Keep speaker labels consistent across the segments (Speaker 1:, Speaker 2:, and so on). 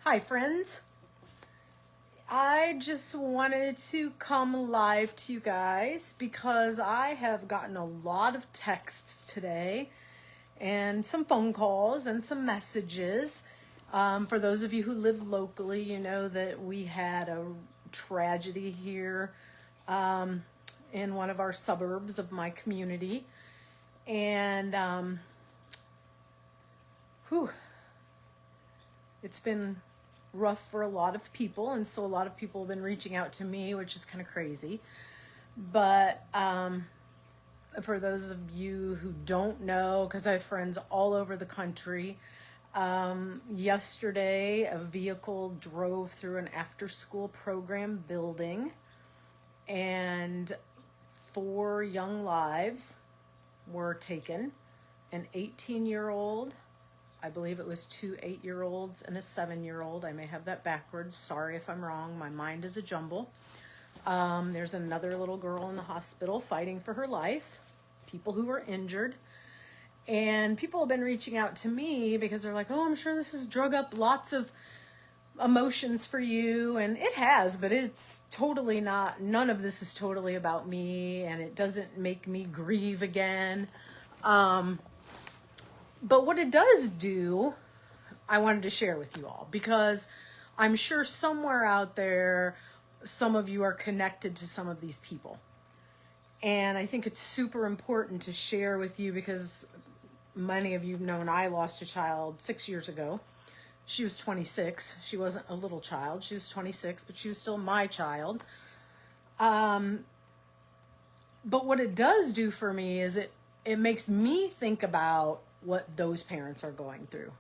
Speaker 1: Hi friends, I just wanted to come live to you guys because I have gotten a lot of texts today and some phone calls and some messages. For those of you who live locally, you know that we had a tragedy here in one of our suburbs of my community, and it's been rough for a lot of people, and so a lot of people have been reaching out to me, which is kind of crazy. But for those of you who don't know, because I have friends all over the country, yesterday a vehicle drove through an after-school program building, and 4 young lives were taken. An 18-year-old, I believe it was 2 8-year-olds and a 7-year-old. I may have that backwards. Sorry if I'm wrong. My mind is a jumble. There's another little girl in the hospital fighting for her life. People who were injured. And people have been reaching out to me because they're like, oh, I'm sure this has drug up lots of emotions for you. And it has, but it's totally not. None of this is totally about me, and it doesn't make me grieve again. But what it does do, I wanted to share with you all, because I'm sure somewhere out there, some of you are connected to some of these people. And I think it's super important to share with you because many of you have known I lost a child 6 years ago. She was 26. She wasn't a little child. She was 26, but she was still my child. But what it does do for me is it makes me think about what those parents are going through.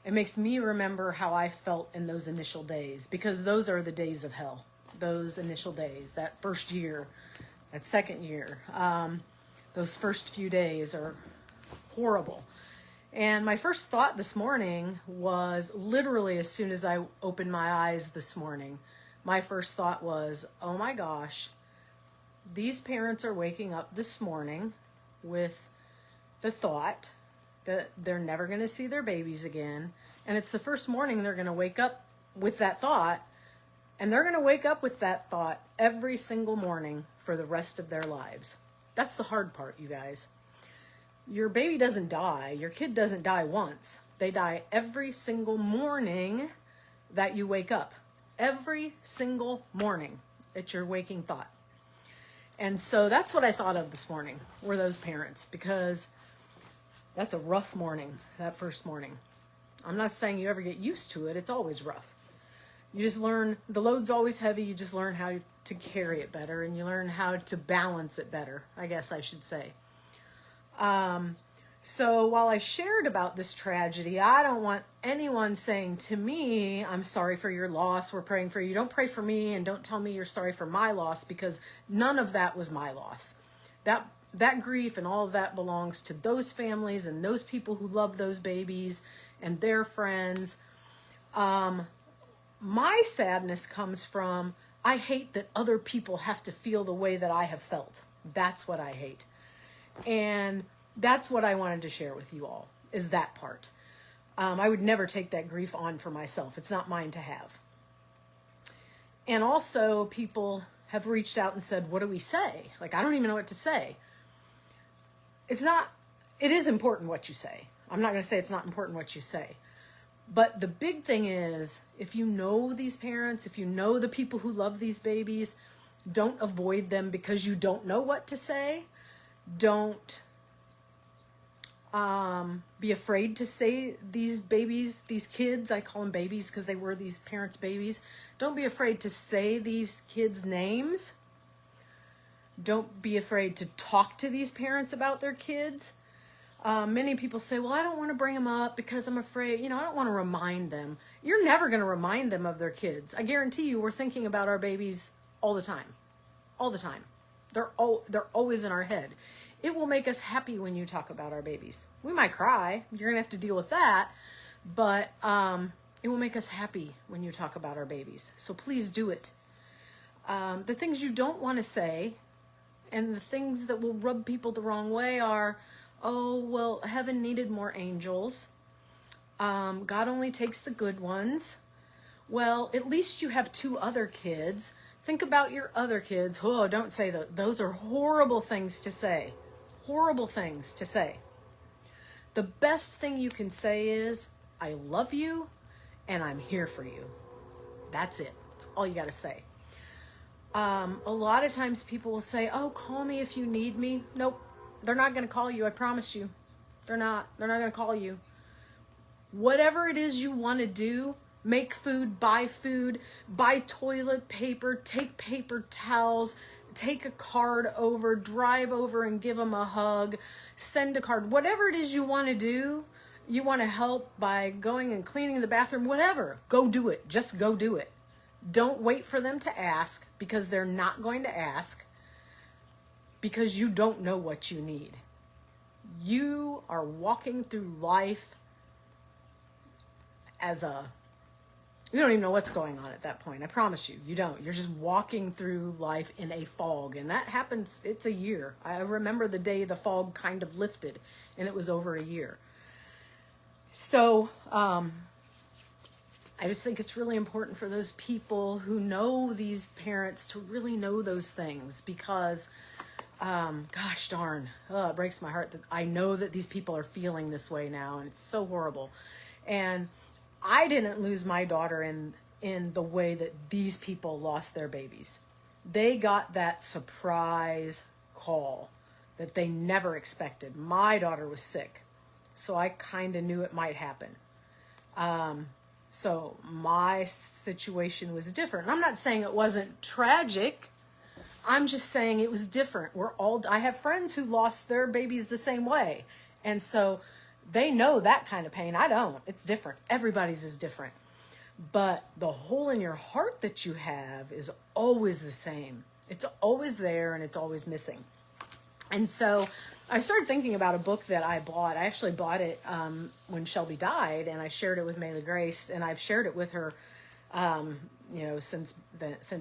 Speaker 1: It makes me remember how I felt in those initial days, because those are the days of hell. Those initial days, that first year, that second year, those first few days are horrible. And my first thought this morning was, literally as soon as I opened my eyes this morning, my first thought was, oh my gosh, these parents are waking up this morning with the thought that they're never going to see their babies again. And it's the first morning they're going to wake up with that thought. And they're going to wake up with that thought every single morning for the rest of their lives. That's the hard part, you guys. Your baby doesn't die. Your kid doesn't die once. They die every single morning that you wake up. Every single morning. It's your waking thought. And so that's what I thought of this morning, were those parents, because that's a rough morning, that first morning. I'm not saying you ever get used to it. It's always rough. You just learn, the load's always heavy. You just learn how to carry it better, and you learn how to balance it better, I guess I should say. So while I shared about this tragedy, I don't want anyone saying to me, I'm sorry for your loss, we're praying for you. Don't pray for me, and don't tell me you're sorry for my loss, because none of that was my loss. That grief and all of that belongs to those families and those people who love those babies and their friends. My sadness comes from, I hate that other people have to feel the way that I have felt. That's what I hate. And that's what I wanted to share with you all, is that part. I would never take that grief on for myself. It's not mine to have. And also, people have reached out and said, what do we say? Like, I don't even know what to say. It is important what you say. I'm not going to say it's not important what you say. But the big thing is, if you know these parents, if you know the people who love these babies, don't avoid them because you don't know what to say. Don't be afraid to say these babies, these kids, I call them babies because they were these parents' babies. Don't be afraid to say these kids' names. Don't be afraid to talk to these parents about their kids. Many people say, well, I don't want to bring them up because I'm afraid, I don't want to remind them. You're never going to remind them of their kids. I guarantee you, we're thinking about our babies all the time. All the time. They're always in our head. It will make us happy when you talk about our babies. We might cry. You're going to have to deal with that. But it will make us happy when you talk about our babies. So please do it. The things you don't want to say, and the things that will rub people the wrong way are, oh, well, heaven needed more angels. God only takes the good ones. Well, at least you have 2 other kids. Think about your other kids. Oh, don't say that. Those are horrible things to say. Horrible things to say. The best thing you can say is, I love you and I'm here for you. That's it. That's all you got to say. A lot of times people will say, oh, call me if you need me. Nope. They're not going to call you. I promise you. They're not going to call you. Whatever it is you want to do, make food, buy toilet paper, take paper towels, take a card over, drive over and give them a hug, send a card, whatever it is you want to do, you want to help by going and cleaning the bathroom, whatever, go do it. Just go do it. Don't wait for them to ask, because they're not going to ask, because you don't know what you need. You are walking through life you don't even know what's going on at that point. I promise you, you don't. You're just walking through life in a fog. And that happens, it's a year. I remember the day the fog kind of lifted, and it was over a year. So, I just think it's really important for those people who know these parents to really know those things, because, gosh darn, it breaks my heart that I know that these people are feeling this way now, and it's so horrible. And I didn't lose my daughter in the way that these people lost their babies. They got that surprise call that they never expected. My daughter was sick, so I kind of knew it might happen. So my situation was different. And I'm not saying it wasn't tragic. I'm just saying it was different. I have friends who lost their babies the same way. And so they know that kind of pain. I don't. It's different. Everybody's is different. But the hole in your heart that you have is always the same. It's always there, and it's always missing. And so I started thinking about a book that I bought. I actually bought it when Shelby died, and I shared it with Mayla Grace, and I've shared it with her, since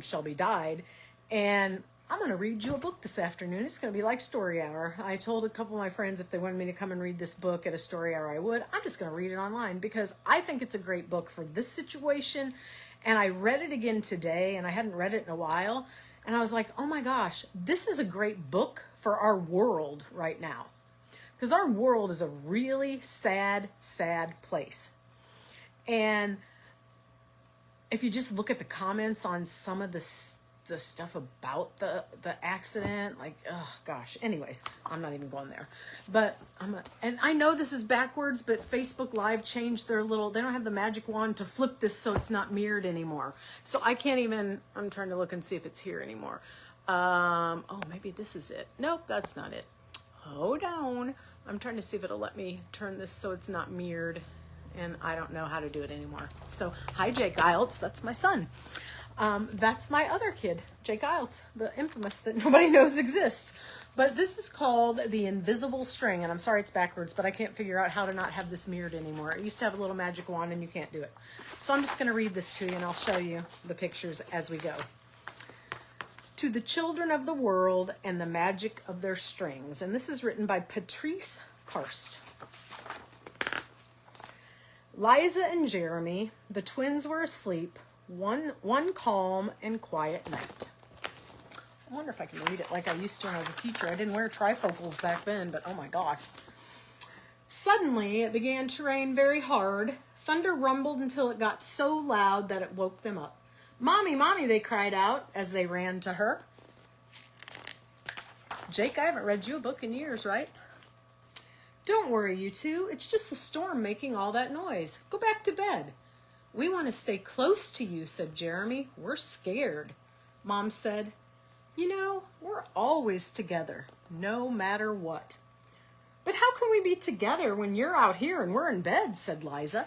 Speaker 1: Shelby died. And I'm going to read you a book this afternoon. It's going to be like story hour. I told a couple of my friends if they wanted me to come and read this book at a story hour, I would. I'm just going to read it online because I think it's a great book for this situation. And I read it again today, and I hadn't read it in a while. And I was like, oh my gosh, this is a great book for our world right now. Because our world is a really sad, sad place. And if you just look at the comments on some of the stuff about the accident, like, oh gosh, anyways, I'm not even going there. But and I know this is backwards, but Facebook Live changed they don't have the magic wand to flip this so it's not mirrored anymore. So I can't even, I'm trying to look and see if it's here anymore. Oh, maybe this is it. Nope, that's not it. Hold on. I'm trying to see if it'll let me turn this so it's not mirrored, and I don't know how to do it anymore. So, hi Jake Iltz, that's my son. That's my other kid, Jake Iltz, the infamous that nobody knows exists. But this is called The Invisible String, and I'm sorry it's backwards, but I can't figure out how to not have this mirrored anymore. It used to have a little magic wand, and you can't do it. So I'm just going to read this to you, and I'll show you the pictures as we go. To the Children of the World and the Magic of Their Strings, and this is written by Patrice Karst. Liza and Jeremy, the twins, were asleep one calm and quiet night. I wonder if I can read it like I used to when I was a teacher. I didn't wear trifocals back then, but oh my gosh. Suddenly, it began to rain very hard. Thunder rumbled until it got so loud that it woke them up. Mommy, Mommy, they cried out as they ran to her. Jake, I haven't read you a book in years, right? Don't worry, you two. It's just the storm making all that noise. Go back to bed. We want to stay close to you, said Jeremy. We're scared. Mom said, you know, we're always together, no matter what. But how can we be together when you're out here and we're in bed, said Liza.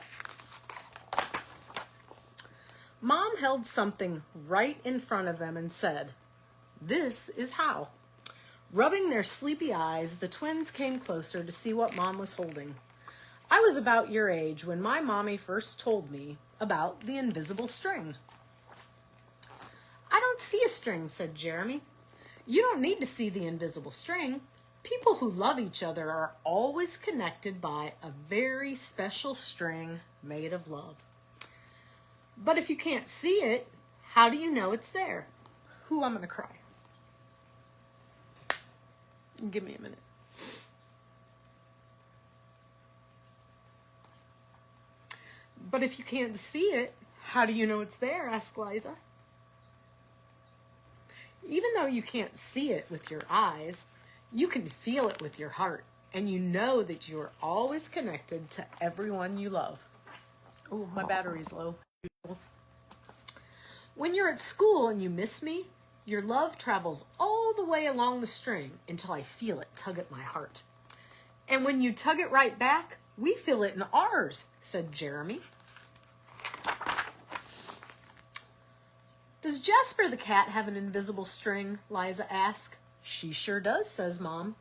Speaker 1: Mom held something right in front of them and said, this is how. Rubbing their sleepy eyes, the twins came closer to see what Mom was holding. I was about your age when my mommy first told me about the invisible string. I don't see a string, said Jeremy. You don't need to see the invisible string. People who love each other are always connected by a very special string made of love. But if you can't see it, how do you know it's there? Who, I'm going to cry. Give me a minute. But if you can't see it, how do you know it's there? Asked Liza. Even though you can't see it with your eyes, you can feel it with your heart. And you know that you are always connected to everyone you love. Oh, my battery's low. When you're at school and you miss me, your love travels all the way along the string until I feel it tug at my heart. And when you tug it right back, we feel it in ours, said Jeremy. Does Jasper the cat have an invisible string? Liza asked. She sure does, says Mom.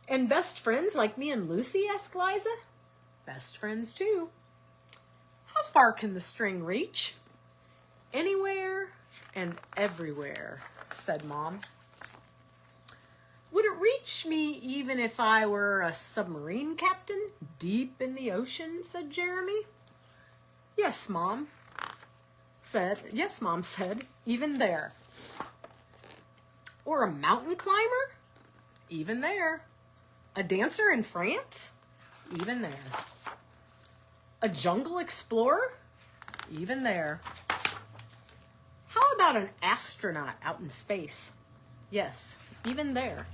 Speaker 1: And best friends like me and Lucy? Asked Liza. Best friends too. How far can the string reach? Anywhere and everywhere, said Mom. Would it reach me even if I were a submarine captain deep in the ocean? Said Jeremy. Yes, Mom said, even there. Or a mountain climber? Even there. A dancer in France? Even there. A jungle explorer? Even there. How about an astronaut out in space? Yes, even there.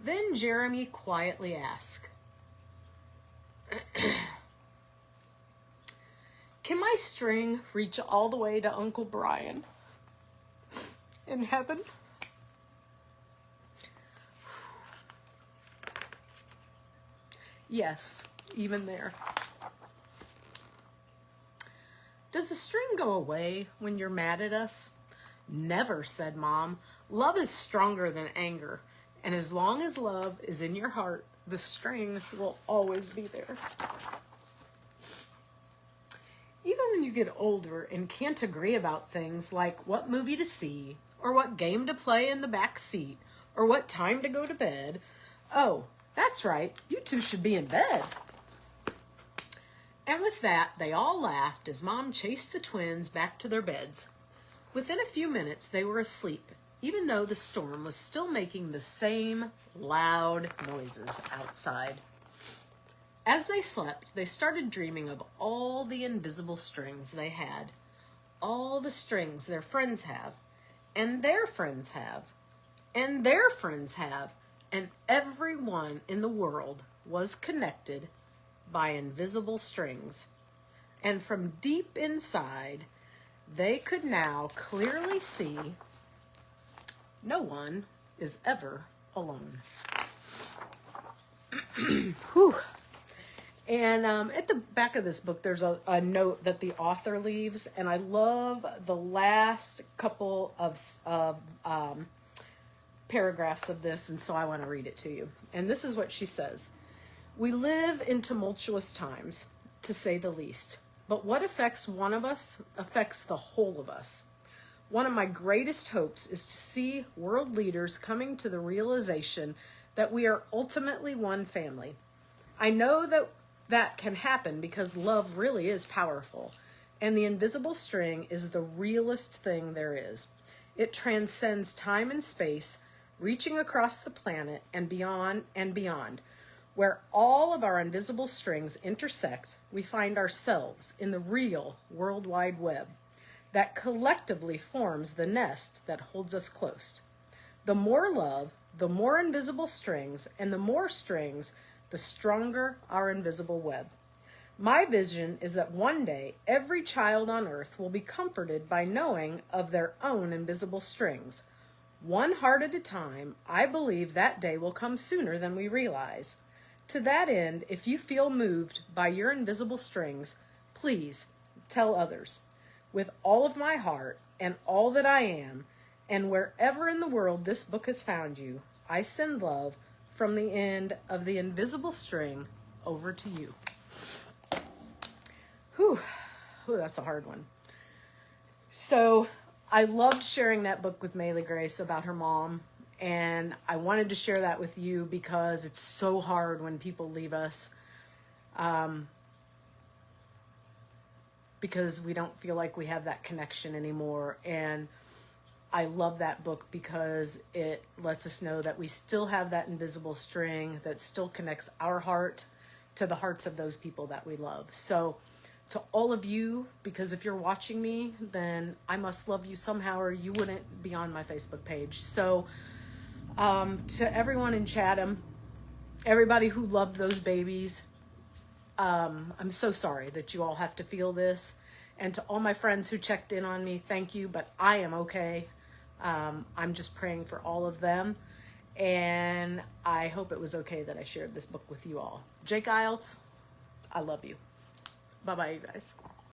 Speaker 1: Then Jeremy quietly asked, can my string reach all the way to Uncle Brian in heaven? Yes, even there. Does the string go away when you're mad at us? Never, said Mom. Love is stronger than anger. And as long as love is in your heart, the string will always be there. Even when you get older and can't agree about things like what movie to see, or what game to play in the back seat, or what time to go to bed, oh, that's right, you two should be in bed. And with that, they all laughed as Mom chased the twins back to their beds. Within a few minutes, they were asleep, even though the storm was still making the same loud noises outside. As they slept, they started dreaming of all the invisible strings they had, all the strings their friends have, and their friends have, and their friends have, and everyone in the world was connected by invisible strings. And from deep inside, they could now clearly see no one is ever alone. Whew. And at the back of this book, there's a note that the author leaves, and I love the last couple of paragraphs of this, and so I want to read it to you. And this is what she says. We live in tumultuous times, to say the least, but what affects one of us affects the whole of us. One of my greatest hopes is to see world leaders coming to the realization that we are ultimately one family. I know that can happen because love really is powerful, and the invisible string is the realest thing there is. It transcends time and space, reaching across the planet and beyond. Where all of our invisible strings intersect, we find ourselves in the real World Wide Web that collectively forms the nest that holds us close. The more love, the more invisible strings, and the more strings, the stronger our invisible web. My vision is that one day every child on earth will be comforted by knowing of their own invisible strings. One heart at a time, I believe that day will come sooner than we realize. To that end, if you feel moved by your invisible strings, please tell others. With all of my heart and all that I am, and wherever in the world this book has found you, I send love from the end of the invisible string over to you. Whew, that's a hard one. So I loved sharing that book with Maylee Grace about her mom. And I wanted to share that with you because it's so hard when people leave us. because we don't feel like we have that connection anymore. And I love that book because it lets us know that we still have that invisible string that still connects our heart to the hearts of those people that we love. So to all of you, because if you're watching me, then I must love you somehow or you wouldn't be on my Facebook page. So to everyone in Chatham, everybody who loved those babies, I'm so sorry that you all have to feel this. And to all my friends who checked in on me, thank you, but I am okay. I'm just praying for all of them. And I hope it was okay that I shared this book with you all. Jake Ielts, I love you. Bye-bye, you guys.